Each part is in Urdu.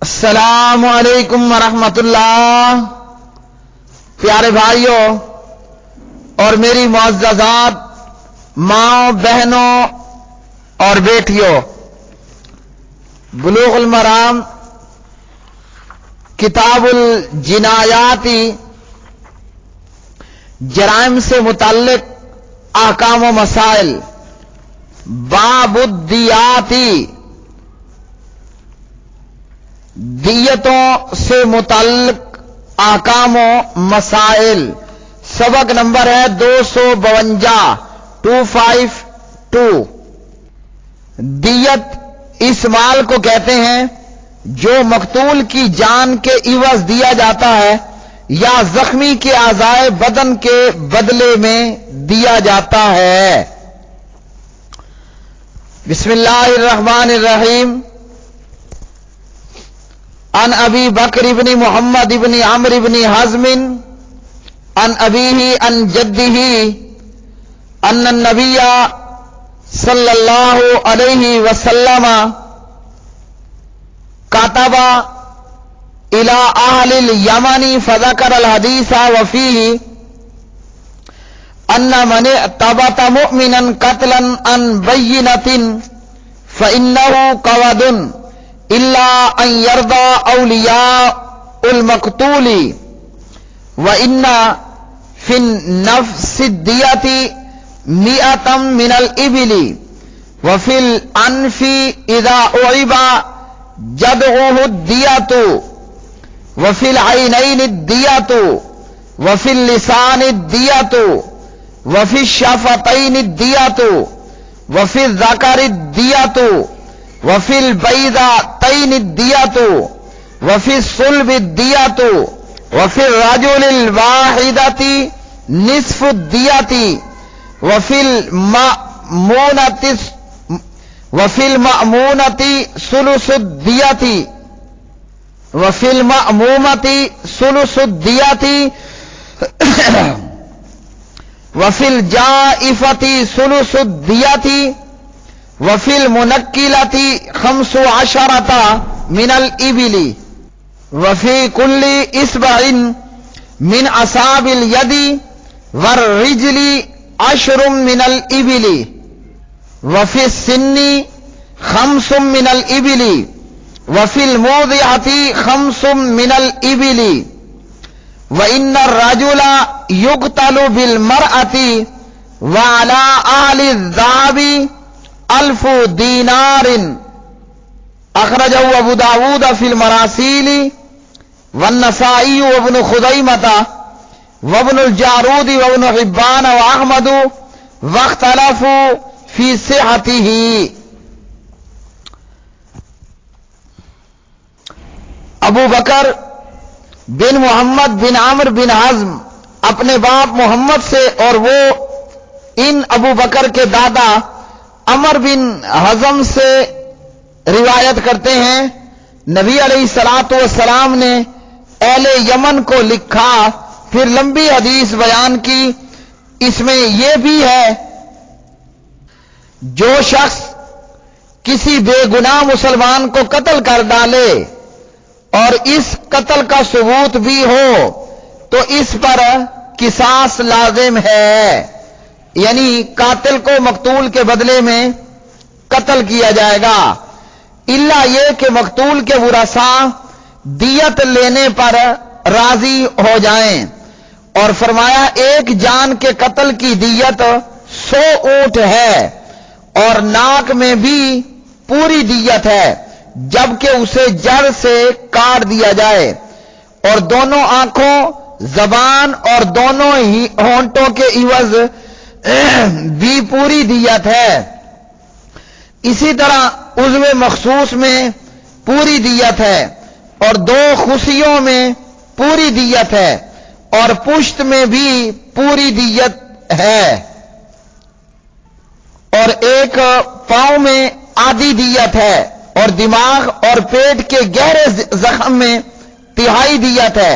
السلام علیکم ورحمۃ اللہ۔ پیارے بھائیوں اور میری معززات ماں بہنوں اور بیٹیوں، بلوغ المرام کتاب الجنایاتی جرائم سے متعلق احکام و مسائل، باب الدیاتی دیتوں سے متعلق احکام و مسائل، سبق نمبر ہے 252۔ دیت اس مال کو کہتے ہیں جو مقتول کی جان کے عوض دیا جاتا ہے یا زخمی کے اعضائے بدن کے بدلے میں دیا جاتا ہے۔ بسم اللہ الرحمن الرحیم۔ عن ابی بکر ابن محمد ابن عمرو ابن حزم عن ابیہ عن جدہ ان النبی صلی اللہ علیہ وسلم کاتب الى اہل الیمن فذکر الحدیث وفیہ ان من اعتبت مؤمنا قتلا عن بینۃ فانہ قود الا ان يرضى اولیاء المقتول وان في النفس الدية 100 من الابل وفي الانف اذا اعيب جدعه الدية وفي العينين الدية وفي اللسان الدية وفي الشفتين الدية وفي الذكر الدية وفي البيضتين الدية وفي الصلب الدية وفي الرجل الواحدة نصف الدية وفي المأمونة ثلث الدية وفي المأمومة ثلث الدية وفي الجائفة ثلث الدية وفي المنكلة 15 من الإبل وفي كل إصبع من أصابع اليد والرجل 10 من الإبل وفي السن 5 من الإبل وفي الموضعة 5 من الإبل وإن الرجل يقتل بالمرأة وعلى أهل الذهب 1000 دینار۔ اخرجه ابو داود في المراسيل والنسائي وابن خزيمة وابن الجارود وابن حبان واحمد واختلفوا في صحته۔ ابو بکر بن محمد بن عمرو بن حزم اپنے باپ محمد سے اور وہ ان ابو بکر کے دادا عمر بن حزم سے روایت کرتے ہیں، نبی علیہ الصلوۃ والسلام نے اہل یمن کو لکھا، پھر لمبی حدیث بیان کی۔ اس میں یہ بھی ہے جو شخص کسی بے گناہ مسلمان کو قتل کر ڈالے اور اس قتل کا ثبوت بھی ہو تو اس پر قصاص لازم ہے، یعنی قاتل کو مقتول کے بدلے میں قتل کیا جائے گا، الا یہ کہ مقتول کے ورثاء دیت لینے پر راضی ہو جائیں، اور فرمایا ایک جان کے قتل کی دیت 100 اونٹ ہے، اور ناک میں بھی پوری دیت ہے جبکہ اسے جڑ سے کاٹ دیا جائے، اور دونوں آنکھوں، زبان اور دونوں ہی ہونٹوں کے عوض بھی پوری دیت ہے۔ اسی طرح عضو مخصوص میں پوری دیت ہے، اور 2 خصیوں میں پوری دیت ہے، اور پشت میں بھی پوری دیت ہے، اور 1 پاؤں میں آدھی دیت ہے، اور دماغ اور پیٹ کے گہرے زخم میں 1/3 دیت ہے،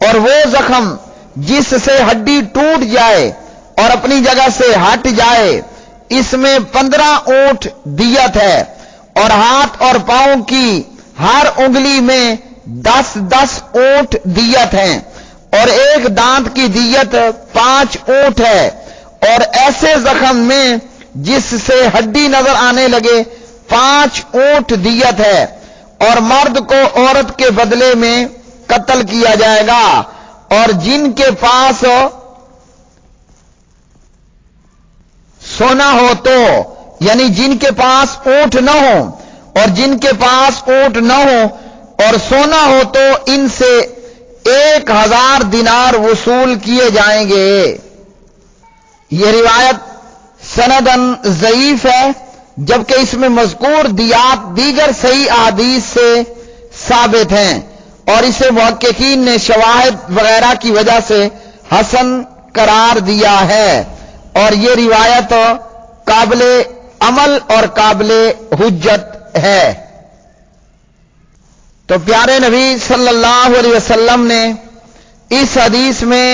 اور وہ زخم جس سے ہڈی ٹوٹ جائے اور اپنی جگہ سے ہٹ جائے اس میں 15 اونٹ دیت ہے، اور ہاتھ اور پاؤں کی ہر انگلی میں 10 اونٹ دیت ہیں، اور ایک دانت کی دیت 5 اونٹ ہے، اور ایسے زخم میں جس سے ہڈی نظر آنے لگے 5 اونٹ دیت ہے، اور مرد کو عورت کے بدلے میں قتل کیا جائے گا، اور جن کے پاس سونا ہو تو، یعنی جن کے پاس اونٹ نہ ہو، اور جن کے پاس اونٹ نہ ہو اور سونا ہو تو ان سے 1000 دینار وصول کیے جائیں گے۔ یہ روایت سندن ضعیف ہے، جبکہ اس میں مذکور دیات دیگر صحیح احادیث سے ثابت ہیں، اور اسے محققین نے شواہد وغیرہ کی وجہ سے حسن قرار دیا ہے، اور یہ روایت قابل عمل اور قابل حجت ہے۔ تو پیارے نبی صلی اللہ علیہ وسلم نے اس حدیث میں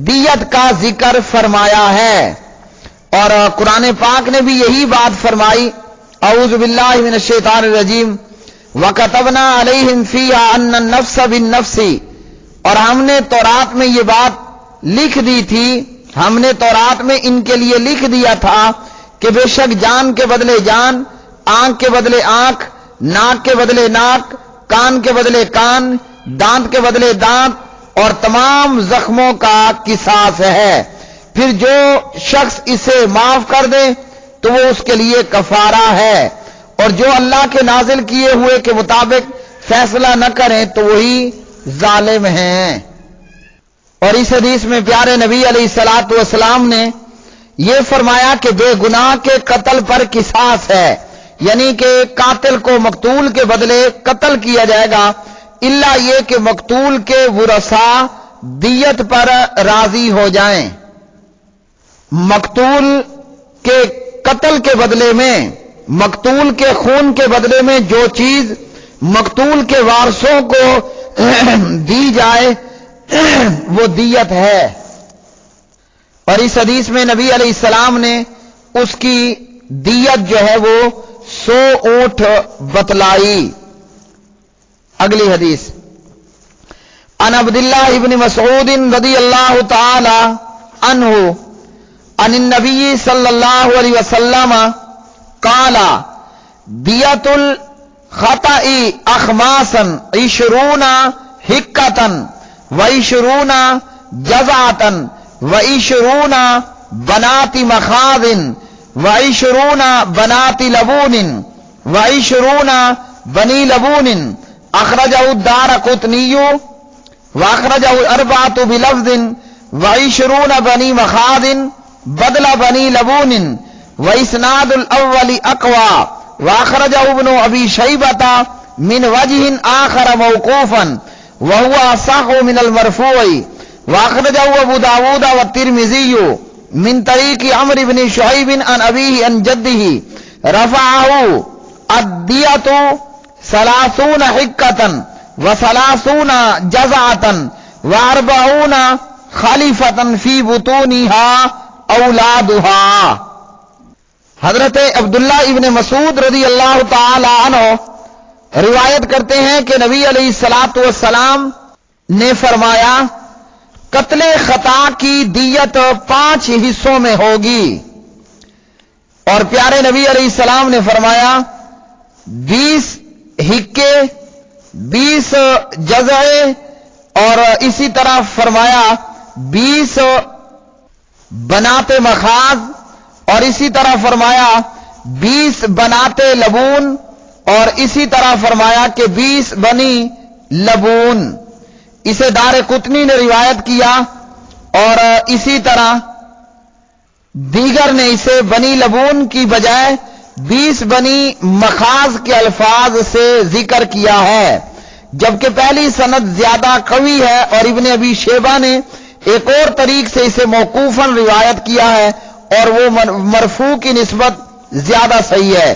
دیت کا ذکر فرمایا ہے، اور قرآن پاک نے بھی یہی بات فرمائی۔ اعوذ باللہ من الشیطان الرجیم، وَكَتَبْنَا عَلَيْهِمْ فِيهَا أَنَّ النَّفْسَ بِالنَّفْسِ، اور ہم نے تورات میں یہ بات لکھ دی تھی، ہم نے تورات میں ان کے لیے لکھ دیا تھا کہ بے شک جان کے بدلے جان، آنکھ کے بدلے آنکھ، ناک کے بدلے ناک، کان کے بدلے کان، دانت کے بدلے دانت، اور تمام زخموں کا قصاص ہے۔ پھر جو شخص اسے معاف کر دے تو وہ اس کے لیے کفارہ ہے، اور جو اللہ کے نازل کیے ہوئے کے مطابق فیصلہ نہ کریں تو وہی ظالم ہیں۔ اور اس حدیث میں پیارے نبی علیہ الصلوۃ والسلام نے یہ فرمایا کہ بے گناہ کے قتل پر قصاص ہے، یعنی کہ قاتل کو مقتول کے بدلے قتل کیا جائے گا، الا یہ کہ مقتول کے ورثاء دیت پر راضی ہو جائیں۔ مقتول کے قتل کے بدلے میں، مقتول کے خون کے بدلے میں جو چیز مقتول کے وارثوں کو دی جائے وہ دیت ہے۔ اور اس حدیث میں نبی علیہ السلام نے اس کی دیت جو ہے وہ 100 اونٹ بتلائی۔ اگلی حدیث، عن عبداللہ ابن مسعود رضی اللہ تعالی عنہ عن النبی صلی اللہ علیہ وسلم قال دیت الخطأ اخماسا 20 حکتا و20 جزعتا و20 بنات مخاض و20 بنات لبون و20 بنی لبون، اخرجہ الدارقطنی واخرجہ الاربعۃ بلفظ و20 بنی مخاض بدل بنی لبون، واسناد الاول اقوى، واخرجہ ابن ابی شیبۃ من وجہ آخر موقوفا وهو اصح من المرفوع، واخرجہ ابو داود والترمذی من طریق عمرو بن شعیب عن ابیہ عن جدہ رفعہ الدیۃ 30 حکتا و30 جزعتا و40 خلیفتا فی بطونها اولادها۔ حضرت عبداللہ ابن مسعود رضی اللہ تعالی عنہ روایت کرتے ہیں کہ نبی علیہ الصلوۃ والسلام نے فرمایا قتل خطا کی دیت 5 حصوں میں ہوگی، اور پیارے نبی علیہ السلام نے فرمایا 20 حکے، 20 جزعے، اور اسی طرح فرمایا 20 بنات مخاض، اور اسی طرح فرمایا 20 بنات لبون، اور اسی طرح فرمایا کہ 20 بنی لبون۔ اسے دارقطنی نے روایت کیا، اور اسی طرح دیگر نے اسے بنی لبون کی بجائے 20 بنی مخاض کے الفاظ سے ذکر کیا ہے، جبکہ پہلی سند زیادہ قوی ہے، اور ابن ابی شیبہ نے ایک اور طریق سے اسے موقوفاً روایت کیا ہے، اور وہ مرفوع کی نسبت زیادہ صحیح ہے،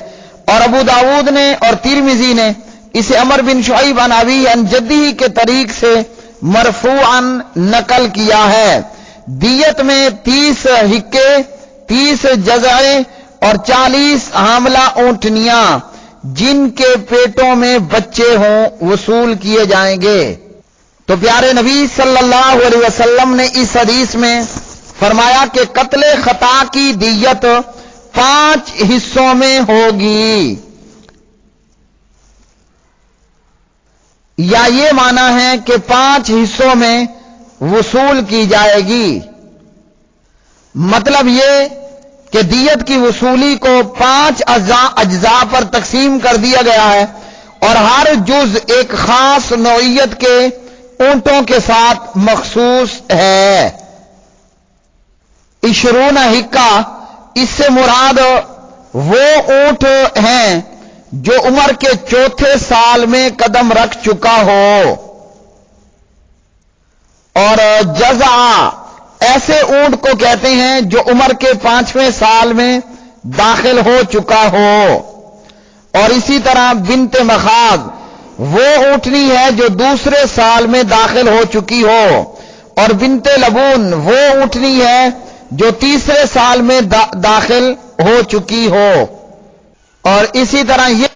اور ابو داود نے اور ترمذی نے اسے عمر بن شعیب عن ابی عن جدہ کے طریق سے مرفوعاً نقل کیا ہے۔ دیت میں 30 حکے، 30 جزعے اور 40 حاملہ اونٹنیاں، جن کے پیٹوں میں بچے ہوں وصول کیے جائیں گے۔ تو پیارے نبی صلی اللہ علیہ وسلم نے اس حدیث میں فرمایا کہ قتل خطا کی دیت 5 حصوں میں ہوگی، یا یہ معنی ہے کہ 5 حصوں میں وصول کی جائے گی۔ مطلب یہ کہ دیت کی وصولی کو 5 اجزاء پر تقسیم کر دیا گیا ہے، اور ہر جز ایک خاص نوعیت کے اونٹوں کے ساتھ مخصوص ہے۔ 20 حقہ، اس سے مراد وہ اونٹ ہیں جو عمر کے 4تھے سال میں قدم رکھ چکا ہو، اور جزع ایسے اونٹ کو کہتے ہیں جو عمر کے 5ویں سال میں داخل ہو چکا ہو، اور اسی طرح بنت مخاض وہ اونٹنی ہے جو 2 سال میں داخل ہو چکی ہو، اور بنت لبون وہ اونٹنی ہے جو 3 سال میں داخل ہو چکی ہو، اور اسی طرح یہ